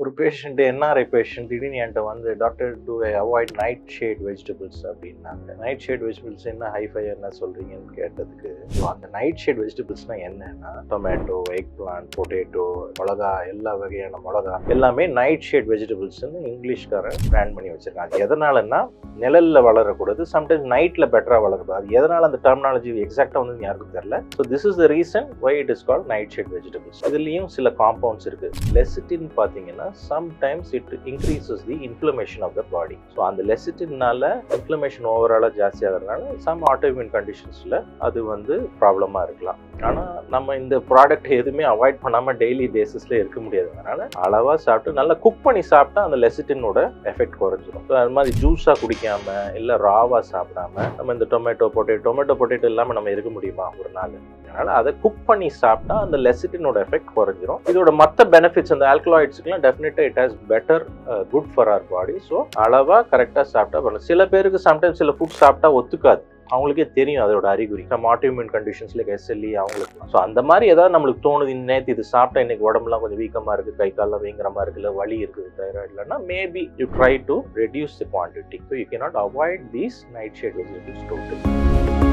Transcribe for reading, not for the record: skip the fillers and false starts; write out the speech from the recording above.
ஒரு patient NRI patient திடீர்னு என்கிட்ட வந்து doctor to avoid night shade vegetables அப்படின்னாங்க. நைட் ஷேட் வெஜிடபிள்ஸ் என்ன ஹைஃபை என்ன சொல்றீங்கன்னு கேட்டதுக்கு, அந்த நைட் ஷேட் வெஜிடபிள்ஸ்னா என்னன்னா டொமேட்டோ, எக் பிளான்ட், பொட்டேட்டோ, மிளகா, எல்லா வகையான மிளகா எல்லாமே நைட் ஷேட் வெஜிடபிள்ஸ்ன்னு இங்கிலீஷ்காரன் பிராண்ட் பண்ணி வச்சிருக்காங்க. அது எதனாலன்னா நிழல்ல வளரக்கூடாது, சம்டைம்ஸ் நைட்ல பெட்டரா வளரக்கூடாது. அது எதனால அந்த டெர்மினாலஜி எக்ஸாக்டா வந்து யாருக்கும் தெரியல. So this is the reason why it is called nightshade vegetables. இதுலயும் சில காம்பவுண்ட்ஸ் இருக்கு. லெசிட்டின் பாத்தீங்கன்னா sometimes it increases the inflammation of the body. So அந்த லெசிட்டின்னால இன்ஃப்ளமேஷன் ஓவராலா ஜாஸ்தி ஆகிறதுனால சம் ஆட்டோஇம்யூன் கண்டிஷன்ஸ்ல அது வந்து ப்ராப்ளமா இருக்கலாம். ஆனா நம்ம இந்த ப்ராடக்ட் எதுவுமே அவாய்ட் பண்ணாம டெய்லி பேசிஸ்ல இருக்க முடியாது. அதனால அளவா சாப்பிட்டு நல்லா குக் பண்ணி சாப்பிட்டா அந்த லெசிட்டினோட எஃபெக்ட் குறைஞ்சிரும். அது மாதிரி ஜூஸா குடிக்காம இல்ல ராவா சாப்பிடாம நம்ம இந்த டொமேட்டோ பொட்டேட்டோ இல்லாம நம்ம இருக்க முடியுமா ஒரு நாள்? அதனால அதை குக் பண்ணி சாப்பிட்டா அந்த லெசிட்டினோட எஃபெக்ட் குறைஞ்சிரும். இதோட மற்ற பெனிஃபிட்ஸ் அந்த ஆல்கலாய்ட்ஸ்க்குலாம் டெஃபினட்டா it has better good for our body. So அளவா கரெக்டா சாப்பிட்டா பண்ணலாம். சில பேருக்கு சம்டைம்ஸ் சில ஃபுட் சாப்பிட்டா ஒத்துக்காது, அவங்களுக்கே தெரியும் அதோட அறிகுறி. நம்ம ஆட்டோஇம்யூன் கண்டிஷன்ஸ்ல எஸ்எல்இ அவங்களுக்கு. ஸோ அந்த மாதிரி ஏதாவது நம்மளுக்கு தோணுது, நேற்று இது சாப்பிட்டா இன்னைக்கு உடம்புலாம் கொஞ்சம் வீக்கமா இருக்கு, கை காலில் வீங்கிற மாதிரி இருக்குல்ல, வலி இருக்குது தைராய்டுலன்னா maybe you try to reduce the quantity. So you cannot avoid these nightshade vegetables totally.